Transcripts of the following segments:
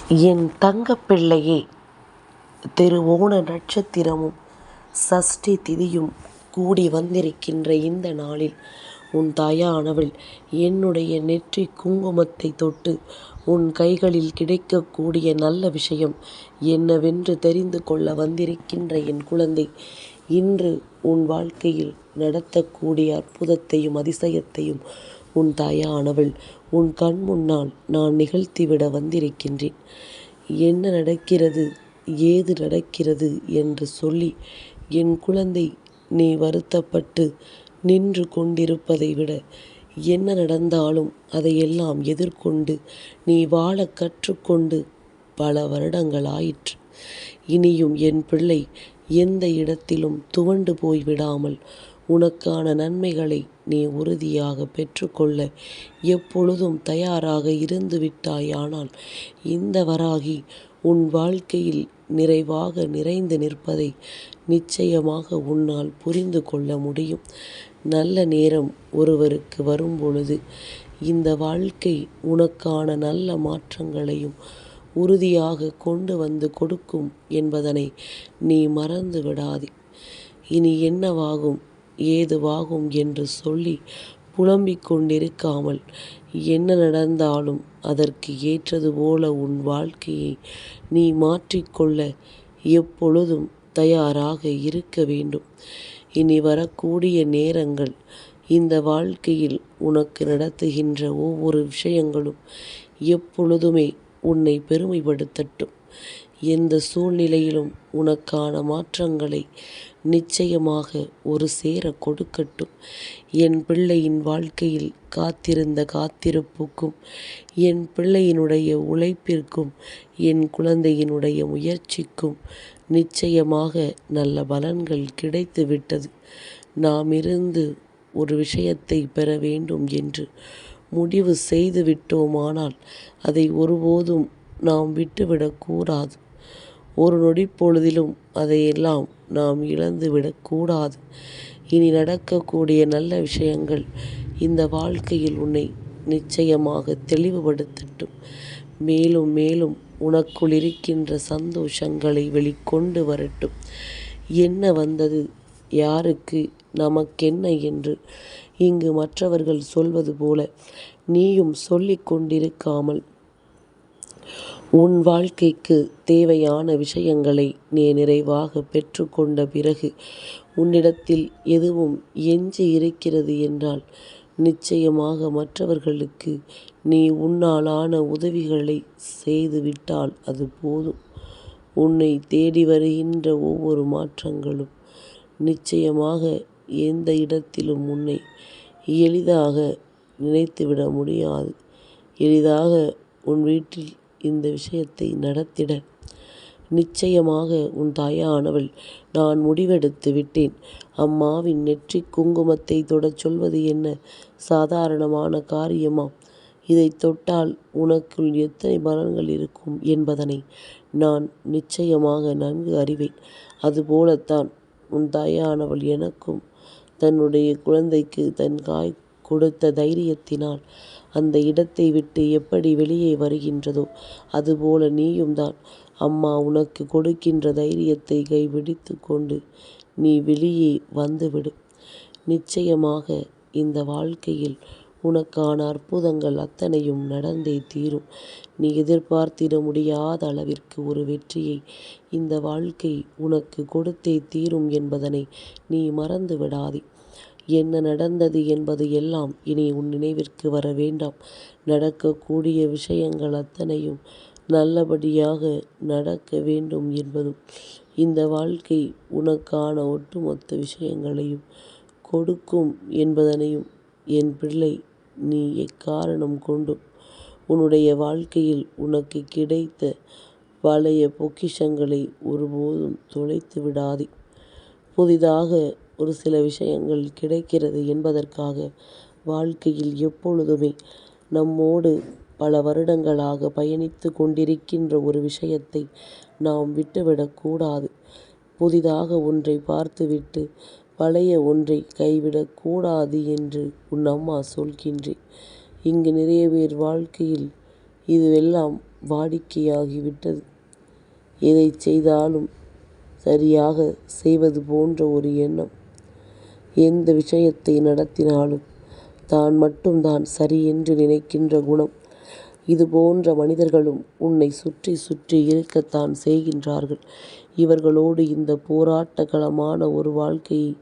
என் தங்கப்பிள்ளையே, திருவோண நட்சத்திரமும் சஷ்டி திதியும் கூடி வந்திருக்கின்ற இந்த நாளில் உன் தாயானவள் என்னுடைய நெற்றி குங்குமத்தை தொட்டு உன் கைகளில் கிடைக்கக்கூடிய நல்ல விஷயம் என்னவென்று தெரிந்து கொள்ள வந்திருக்கின்ற என் குழந்தை, இன்று உன் வாழ்க்கையில் நடத்தக்கூடிய அற்புதத்தையும் அதிசயத்தையும் உன் தாயானவள் உன் கண் முன்னால் நான் நிகழ்த்திவிட வந்திருக்கின்றேன். என்ன நடக்கிறது, ஏது நடக்கிறது என்று சொல்லி என் குழந்தை நீ வருத்தப்பட்டு நின்று கொண்டிருப்பதை விட, என்ன நடந்தாலும் அதையெல்லாம் எதிர்கொண்டு நீ வாழ கற்றுக்கொண்டு பல வருடங்கள் ஆயிற்று. இனியும் என் பிள்ளை எந்த இடத்திலும் துவண்டு போய் விடாமல் உனக்கான நன்மைகளை நீ உறுதியாக பெற்றுக்கொள்ள எப்பொழுதும் தயாராக இருந்து விட்டாயானால் இந்த வராகி உன் வாழ்க்கையில் நிறைவாக நிறைந்து நிற்பதை நிச்சயமாக உன்னால் புரிந்து கொள்ள முடியும். நல்ல நேரம் ஒருவருக்கு வரும்பொழுது இந்த வாழ்க்கை உனக்கான நல்ல மாற்றங்களையும் உறுதியாக கொண்டு வந்து கொடுக்கும் என்பதனை நீ மறந்து விடாதே. இனி என்னவாகும் ஏதுவாகும் என்று சொல்லி புலம்பிக் கொண்டிருக்காமல், என்ன நடந்தாலும் அதற்கு ஏற்றது போல உன் வாழ்க்கையை நீ மாற்றிக்கொள்ள எப்பொழுதும் தயாராக இருக்க வேண்டும். இனி வரக்கூடிய நேரங்கள் இந்த வாழ்க்கையில் உனக்கு நடத்துகின்ற ஒவ்வொரு விஷயங்களும் எப்பொழுதுமே உன்னை பெருமைப்படுத்தட்டும். எந்த சூழ்நிலையிலும் உனக்கான மாற்றங்களை நிச்சயமாக ஒரு சேர கொடுக்கட்டும். என் பிள்ளையின் வாழ்க்கையில் காத்திருந்த காத்திருப்புக்கும், என் பிள்ளையினுடைய உழைப்பிற்கும், என் குழந்தையினுடைய முயற்சிக்கும் நிச்சயமாக நல்ல பலன்கள் கிடைத்து விட்டது. நாம் இருந்து ஒரு விஷயத்தை பெற வேண்டும் என்று முடிவு செய்து விட்டோமானால் அதை ஒருபோதும் நாம் விட்டுவிடக்கூடாது. ஒரு நொடி பொழுதிலும் அதையெல்லாம் நாம் இழந்துவிடக்கூடாது. இனி நடக்கக்கூடிய நல்ல விஷயங்கள் இந்த வாழ்க்கையில் உன்னை நிச்சயமாக தெளிவுபடுத்தட்டும். மேலும் மேலும் உனக்குள் இருக்கின்ற சந்தோஷங்களை வெளிக்கொண்டு வரட்டும். என்ன வந்தது, யாருக்கு, நமக்கென்ன என்று இங்கு மற்றவர்கள் சொல்வது போல நீயும் சொல்லிக் கொண்டிருக்காமல், உன் வாழ்க்கைக்கு தேவையான விஷயங்களை நீ நிறைவாக பெற்றுக்கொண்ட பிறகு உன்னிடத்தில் எதுவும் எஞ்சி இருக்கிறது என்றால் நிச்சயமாக மற்றவர்களுக்கு நீ உன்னாலான உதவிகளை செய்துவிட்டால் அது போதும். உன்னை தேடி வருகின்ற ஒவ்வொரு மாற்றங்களும் நிச்சயமாக எந்த இடத்திலும் உன்னை எளிதாக நினைத்துவிட முடியாது. எளிதாக உன் வீட்டில் இந்த விஷயத்தை நடத்திட நிச்சயமாக உன் தாயானவள் நான் முடிவெடுத்து விட்டேன். அம்மாவின் நெற்றி குங்குமத்தை தொடச் சொல்வது என்ன சாதாரணமான காரியமா? இதை தொட்டால் உனக்குள் எத்தனை பலன்கள் இருக்கும் என்பதனை நான் நிச்சயமாக நன்கு அறிவேன். அதுபோலத்தான் உன் தாயானவள் எனக்கும் தன்னுடைய குழந்தைக்கு தன் தாய் கொடுத்த தைரியத்தினால் அந்த இடத்தை விட்டு எப்படி வெளியே வருகின்றதோ அதுபோல நீயும் தான் அம்மா உனக்கு கொடுக்கின்ற தைரியத்தை கைபிடித்து கொண்டு நீ வெளியே வந்துவிடு. நிச்சயமாக இந்த வாழ்க்கையில் உனக்கான அற்புதங்கள் அத்தனையும் நடந்தே தீரும். நீ எதிர்பார்த்திட முடியாத அளவிற்கு ஒரு வெற்றியை இந்த வாழ்க்கை உனக்கு கொடுத்தே தீரும் என்பதனை நீ மறந்து விடாதே. என்ன நடந்தது என்பது எல்லாம் இனி உன் நினைவிற்கு வர வேண்டாம். நடக்கக்கூடிய விஷயங்கள் அத்தனையும் நல்லபடியாக நடக்க வேண்டும் என்பதும், இந்த வாழ்க்கை உனக்கான ஒட்டுமொத்த விஷயங்களையும் கொடுக்கும் என்பதனையும் என் பிள்ளை நீ எக்காரணம் கொண்டும் உன்னுடைய வாழ்க்கையில் உனக்கு கிடைத்த பழைய பொக்கிஷங்களை ஒருபோதும் தொலைத்து விடாதே. புதிதாக ஒரு சில விஷயங்கள் கிடைக்கிறது என்பதற்காக வாழ்க்கையில் எப்பொழுதுமே நம்மோடு பல வருடங்களாக பயணித்து கொண்டிருக்கின்ற ஒரு விஷயத்தை நாம் விட்டுவிடக்கூடாது. புதிதாக ஒன்றை பார்த்துவிட்டு பழைய ஒன்றை கைவிடக்கூடாது என்று உன் அம்மா சொல்கின்றேன். இங்கு நிறைய பேர் வாழ்க்கையில் இதுவெல்லாம் வாடிக்கையாகிவிட்டது. எதைச் செய்தாலும் சரியாக செய்வது போன்ற ஒரு எண்ணம். எந்த விஷயத்தை நடத்தினாலும் தான் மட்டும்தான் சரி என்று நினைக்கின்ற குணம். இது போன்ற மனிதர்களும் உன்னை சுற்றி சுற்றி இருக்கத்தான் செய்கின்றார்கள். இவர்களோடு இந்த போராட்டகளமான ஒரு வாழ்க்கையை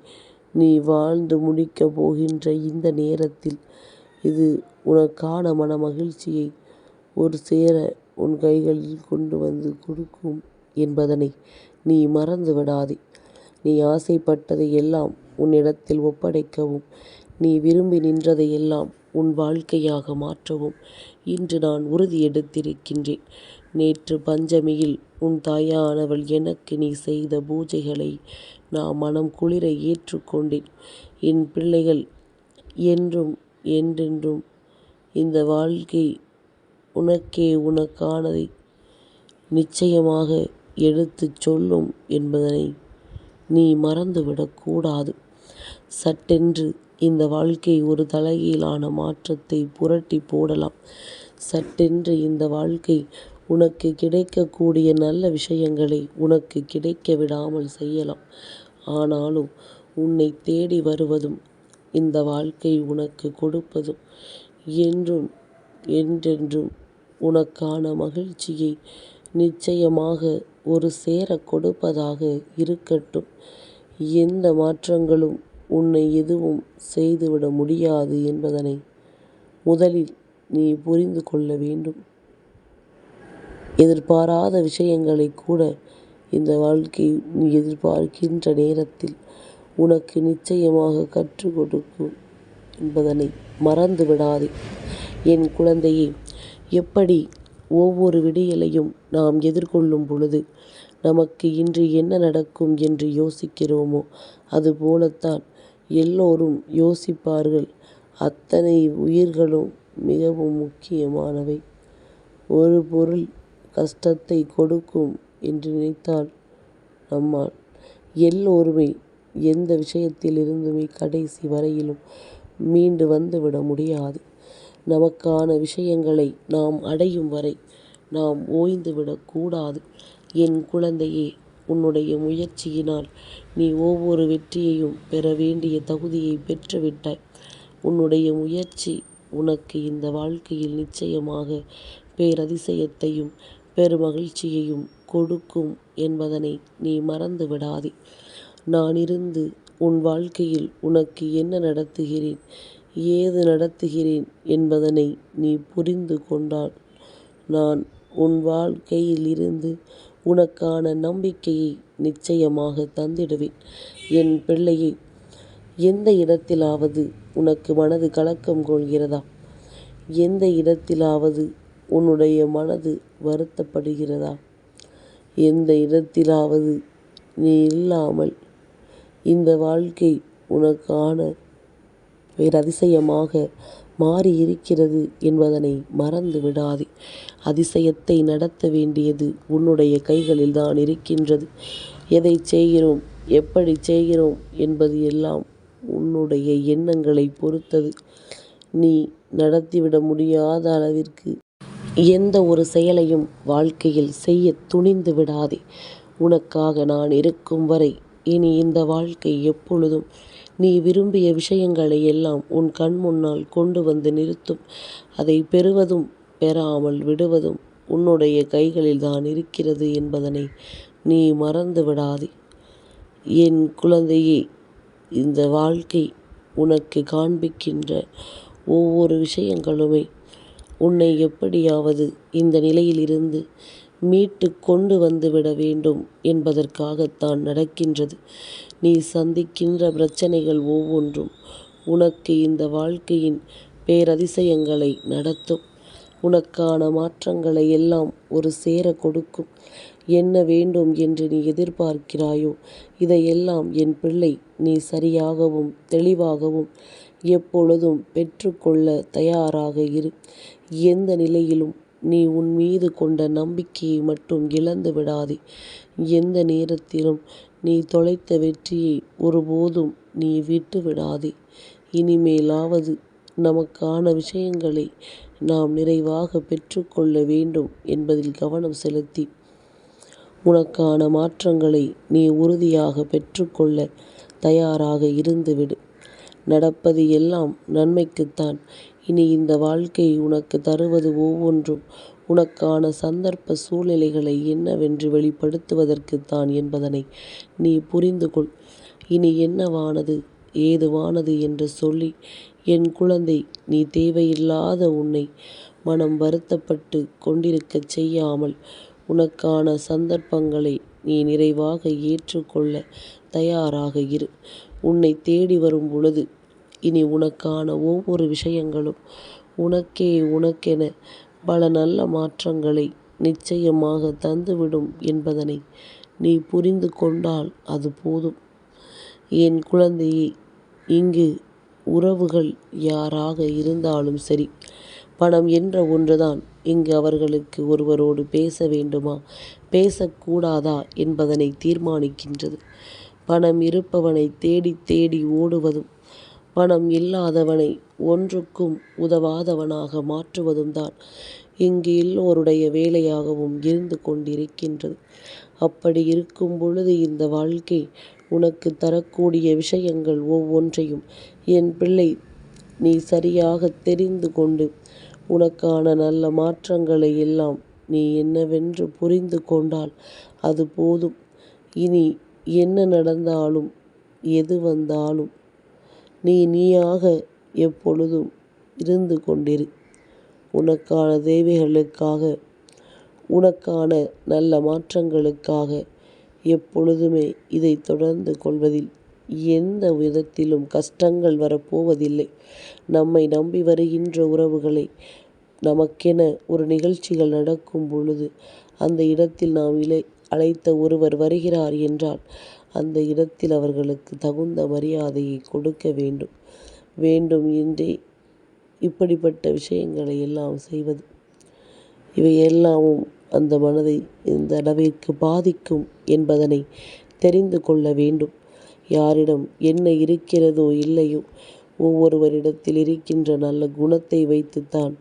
நீ வாழ்ந்து முடிக்கப் போகின்ற இந்த நேரத்தில் இது உனக்கான மன மகிழ்ச்சியை ஒரு சேர உன் கைகளில் கொண்டு வந்து கொடுக்கும் என்பதனை நீ மறந்து விடாதே. நீ ஆசைப்பட்டதை எல்லாம் உன்னிடத்தில் ஒப்படைக்கவும், நீ விரும்பி நின்றதையெல்லாம் உன் வாழ்க்கையாக மாற்றவும் இன்று நான் உறுதி எடுத்திருக்கின்றேன். நேற்று பஞ்சமியில் உன் தாயானவள் எனக்கு நீ செய்த பூஜைகளை நான் மனம் குளிர ஏற்றுக்கொண்டேன். என் பிள்ளைகள் என்றும் என்றென்றும் இந்த வாழ்க்கை உனக்கே உனக்கானதை நிச்சயமாக எடுத்துச் சொல்லும் என்பதனை நீ மறந்துவிடக்கூடாது. சட்டென்று இந்த வாழ்க்கை ஒரு தலைகீழான மாற்றத்தை புரட்டி போடலாம். சட்டென்று இந்த வாழ்க்கை உனக்கு கிடைக்கக்கூடிய நல்ல விஷயங்களை உனக்கு கிடைக்க விடாமல் செய்யலாம். ஆனாலும் உன்னை தேடி வருவதும் இந்த வாழ்க்கை உனக்கு கொடுப்பதும் என்றும் என்றென்றும் உனக்கான மகிழ்ச்சியை நிச்சயமாக ஒரு சேர கொடுப்பதாக இருக்கட்டும். எந்த மாற்றங்களும் உன்னை எதுவும் செய்துவிட முடியாது என்பதனை முதலில் நீ புரிந்து கொள்ள வேண்டும். எதிர்பாராத விஷயங்களை கூட இந்த வாழ்க்கை நீ எதிர்பார்க்கின்ற நேரத்தில் உனக்கு நிச்சயமாக கற்றுக் கொடுக்கும் என்பதனை மறந்து விடாதே. என் குழந்தையே, எப்படி ஒவ்வொரு விடியலையும் நாம் எதிர்கொள்ளும் பொழுது நமக்கு இன்று என்ன நடக்கும் என்று யோசிக்கிறோமோ அதுபோலத்தான் எல்லோரும் யோசிப்பார்கள். அத்தனை உயிர்களும் மிகவும் முக்கியமானவை. ஒரு பொருள் கஷ்டத்தை கொடுக்கும் என்று நினைத்தால் நம்மால் எல்லோருமே எந்த விஷயத்திலிருந்துமே கடைசி வரையிலும் மீண்டு வந்துவிட முடியாது. நமக்கான விஷயங்களை நாம் அடையும் வரை நாம் ஓய்ந்துவிடக்கூடாது. என் குழந்தையே, உன்னுடைய முயற்சியினால் நீ ஒவ்வொரு வெற்றியையும் பெற வேண்டிய தகுதியை பெற்றுவிட்டாய். உன்னுடைய முயற்சி உனக்கு இந்த வாழ்க்கையில் நிச்சயமாக பேரதிசயத்தையும் பெருமகிழ்ச்சியையும் கொடுக்கும் என்பதனை நீ மறந்து விடாதே. நான் இருந்து உன் வாழ்க்கையில் உனக்கு என்ன நடத்துகிறேன், ஏது நடத்துகிறேன் என்பதனை நீ புரிந்து கொண்டால் நான் உன் வாழ்க்கையில் இருந்து உனக்கான நம்பிக்கையை நிச்சயமாக தந்திடுவேன். என் பிள்ளையை, எந்த இடத்திலாவது உனக்கு மனது கலக்கம் கொள்கிறதா? எந்த இடத்திலாவது உன்னுடைய மனது வருத்தப்படுகிறதா? எந்த இடத்திலாவது நீ இல்லாமல் இந்த வாழ்க்கை உனக்கான பேரதிசயமாக மாறி இருக்கிறது என்பதனை மறந்து விடாதே. அதிசயத்தை நடத்த வேண்டியது உன்னுடைய கைகளில் தான் இருக்கின்றது. எதை செய்கிறோம், எப்படி செய்கிறோம் என்பது எல்லாம் உன்னுடைய எண்ணங்களை பொறுத்தது. நீ நடத்திவிட முடியாத அளவிற்கு எந்த ஒரு செயலையும் வாழ்க்கையில் செய்ய துணிந்து விடாதே. உனக்காக நான் இருக்கும் வரை இனி இந்த வாழ்க்கை எப்பொழுதும் நீ விரும்பிய விஷயங்களை எல்லாம் உன் கண் முன்னால் கொண்டு வந்து நிறுத்தும். அதை பெறுவதும் பெறாமல் விடுவதும் உன்னுடைய கைகளில் தான் இருக்கிறது என்பதனை நீ மறந்து விடாதே. என் குழந்தையே, இந்த வாழ்க்கை உனக்கு காண்பிக்கின்ற ஒவ்வொரு விஷயங்களுமே உன்னை எப்படியாவது இந்த நிலையிலிருந்து மீட்டு கொண்டு வந்துவிட வேண்டும் என்பதற்காகத்தான் நடக்கின்றது. நீ சந்திக்கின்ற பிரச்சனைகள் ஒவ்வொன்றும் உனக்கு இந்த வாழ்க்கையின் பேரதிசயங்களை நடத்தும். உனக்கான மாற்றங்களை எல்லாம் ஒரு சேர கொடுக்கும். என்ன வேண்டும் என்று நீ எதிர்பார்க்கிறாயோ இதையெல்லாம் என் பிள்ளை நீ சரியாகவும் தெளிவாகவும் எப்பொழுதும் பெற்றுக்கொள்ள தயாராக இரு. எந்த நிலையிலும் நீ உன் மீது கொண்ட நம்பிக்கையை மட்டும் இழந்து விடாதே. எந்த நேரத்திலும் நீ தொலைத்த வெற்றியை ஒருபோதும் நீ விட்டு விடாதே. இனிமேலாவது நமக்கான விஷயங்களை நாம் நிறைவாக பெற்றுக்கொள்ள வேண்டும் என்பதில் கவனம் செலுத்தி உனக்கான மாற்றங்களை நீ உறுதியாக பெற்றுக்கொள்ள தயாராக இருந்துவிடு. நடப்பது எல்லாம் நன்மைக்குத்தான். இனி இந்த வாழ்க்கை உனக்கு தருவது ஒவ்வொன்றும் உனக்கான சந்தர்ப்ப சூழ்நிலைகளை என்னவென்று வெளிப்படுத்துவதற்குத்தான் என்பதனை நீ புரிந்து கொள். இனி என்னவானது ஏதுவானது என்று சொல்லி என் குழந்தை, நீ தேவையில்லாத உன்னை மனம் வருத்தப்பட்டு கொண்டிருக்கச் செய்யாமல் உனக்கான சந்தர்ப்பங்களை நீ நிறைவாக ஏற்றுக்கொள்ள தயாராக இரு. உன்னை தேடி வரும் பொழுது இனி உனக்கான ஒவ்வொரு விஷயங்களும் உனக்கென பல நல்ல மாற்றங்களை நிச்சயமாக தந்துவிடும் என்பதனை நீ புரிந்து கொண்டால் அது போதும். என் குழந்தையே, இங்கு உறவுகள் யாராக இருந்தாலும் சரி, பணம் என்ற ஒன்றுதான் இங்கு அவர்களுக்கு ஒருவரோடு பேச வேண்டுமா பேசக்கூடாதா என்பதனை தீர்மானிக்கின்றது. பணம் இருப்பவனை தேடி தேடி ஓடுவதும் பணம் இல்லாதவனை ஒன்றுக்கும் உதவாதவனாக மாற்றுவதும் தான் இங்கு எல்லோருடைய வேலையாகவும் இருந்து கொண்டிருக்கின்றது. அப்படி இருக்கும் பொழுது இந்த வாழ்க்கை உனக்கு தரக்கூடிய விஷயங்கள் ஒவ்வொன்றையும் என் பிள்ளை நீ சரியாக தெரிந்து கொண்டு உனக்கான நல்ல மாற்றங்களை எல்லாம் நீ என்னவென்று புரிந்து கொண்டால் அது போதும். இனி என்ன நடந்தாலும் எது வந்தாலும் நீயாக எப்பொழுதும் இருந்து கொண்டிரு. உனக்கான தேவைகளுக்காக உனக்கான நல்ல மாற்றங்களுக்காக எப்பொழுதுமே இதை தொடர்ந்து கொள்வதில் எந்த விதத்திலும் கஷ்டங்கள் வரப்போவதில்லை. நம்மை நம்பி வருகின்ற உறவுகளை நமக்கென ஒரு நிகழ்ச்சிகள் நடக்கும் பொழுது அந்த இடத்தில் நாம் அழைத்த ஒருவர் வருகிறார் என்றால் அந்த இடத்தில் அவர்களுக்கு தகுந்த மரியாதையை கொடுக்க வேண்டும் என்றே இப்படிப்பட்ட விஷயங்களை எல்லாம் செய்வது. இவை எல்லாமும் அந்த மனதை இந்த அளவிற்கு பாதிக்கும் என்பதனை தெரிந்து கொள்ள வேண்டும். யாரிடம் என்ன இருக்கிறதோ இல்லையோ, ஒவ்வொருவரிடத்தில் இருக்கின்ற நல்ல குணத்தை வைத்துத்தான்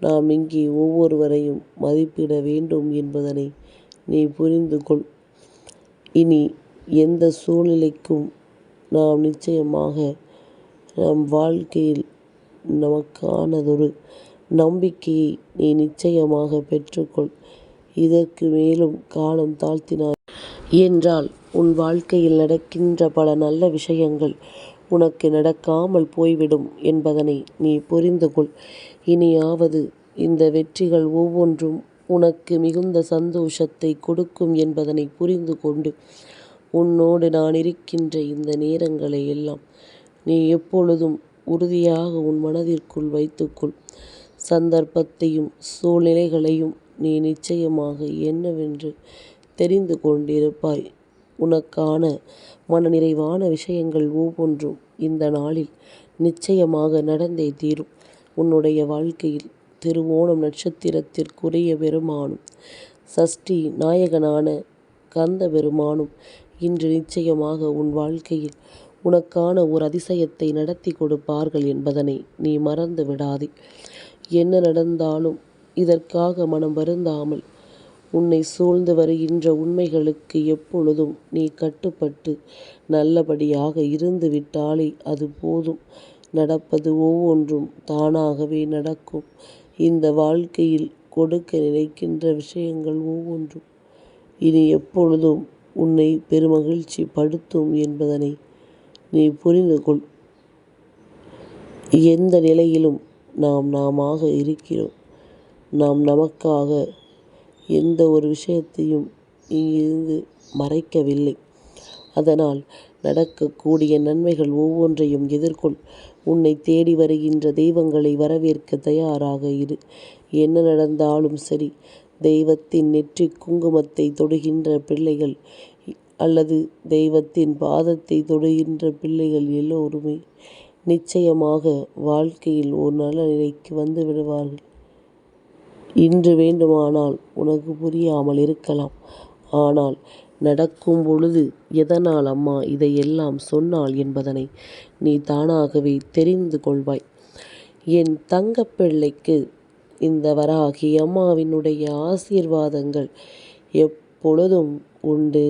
நாம் இங்கே ஒவ்வொருவரையும் மதிப்பிட வேண்டும் என்பதனை நீ புரிந்து கொள். இனி எந்த சூழ்நிலைக்கும் நாம் நிச்சயமாக நம் வாழ்க்கையில் நமக்கானதொரு நம்பிக்கையை நீ நிச்சயமாக பெற்றுக்கொள். இதற்கு மேலும் காலம் தாழ்த்தினாய் என்றால் உன் வாழ்க்கையில் நடக்கின்ற பல நல்ல விஷயங்கள் உனக்கு நடக்காமல் போய்விடும் என்பதனை நீ புரிந்து கொள். இனியாவது இந்த வெற்றிகள் ஒவ்வொன்றும் உனக்கு மிகுந்த சந்தோஷத்தை கொடுக்கும் என்பதனை புரிந்து கொண்டு உன்னோடு நான் இருக்கின்ற இந்த நேரங்களை எல்லாம் நீ எப்பொழுதும் உறுதியாக உன் மனதிற்குள் வைத்துக்கொள். சந்தர்ப்பத்தையும் சூழ்நிலைகளையும் நீ நிச்சயமாக என்னவென்று தெரிந்து கொண்டிருப்பாய். உனக்கான மனநிறைவான விஷயங்கள் ஒவ்வொன்றும் இந்த நாளில் நிச்சயமாக நடந்தே தீரும். உன்னுடைய வாழ்க்கையில் திருவோணம் நட்சத்திரத்திற்குரிய பெருமானும் சஷ்டி நாயகனான கந்த பெருமானும் இன்று நிச்சயமாக உன் வாழ்க்கையில் உனக்கான ஒரு அதிசயத்தை நடத்தி கொடுப்பார்கள் என்பதனை நீ மறந்து விடாதே. என்ன நடந்தாலும் இதற்காக மனம் வருந்தாமல் உன்னை சூழ்ந்து வருகின்ற உண்மைகளுக்கு எப்பொழுதும் நீ கட்டுப்பட்டு நல்லபடியாக இருந்து விட்டாலே அது போதும். நடப்பது ஒவ்வொன்றும் தானாகவே நடக்கும். இந்த வாழ்க்கையில் கொடுக்க நினைக்கின்ற விஷயங்கள் ஒவ்வொன்றும் இனி எப்பொழுதும் உன்னை பெருமகிழ்ச்சி படுத்தும் என்பதனை நீ புரிந்து கொள். எந்த நிலையிலும் நாமாக இருக்கிறோம். நாம் நமக்காக எந்த ஒரு விஷயத்தையும் இங்கிருந்து மறைக்கவில்லை. அதனால் நடக்கக்கூடிய நன்மைகள் ஒவ்வொன்றையும் எதிர்கொள். உன்னை தேடி வருகின்ற தெய்வங்களை வரவேற்க தயாராக இரு. என்ன நடந்தாலும் சரி, தெய்வத்தின் நெற்றி குங்குமத்தை தொடுகின்ற பிள்ளைகள் அல்லது தெய்வத்தின் பாதத்தை தொடுகின்ற பிள்ளைகள் எல்லோருமே நிச்சயமாக வாழ்க்கையில் ஒரு நல்ல நிலைக்கு வந்து விடுவார்கள். இன்று வேண்டுமானால் உனக்கு புரியாமல் இருக்கலாம். ஆனால் நடக்கும் பொழுது எதனால் அம்மா இதையெல்லாம் சொன்னாள் என்பதனை நீ தானாகவே தெரிந்து கொள்வாய். என் தங்கப்பிள்ளைக்கு இந்த வராகி அம்மாவினுடைய ஆசீர்வாதங்கள் எப்பொழுதும் உண்டு.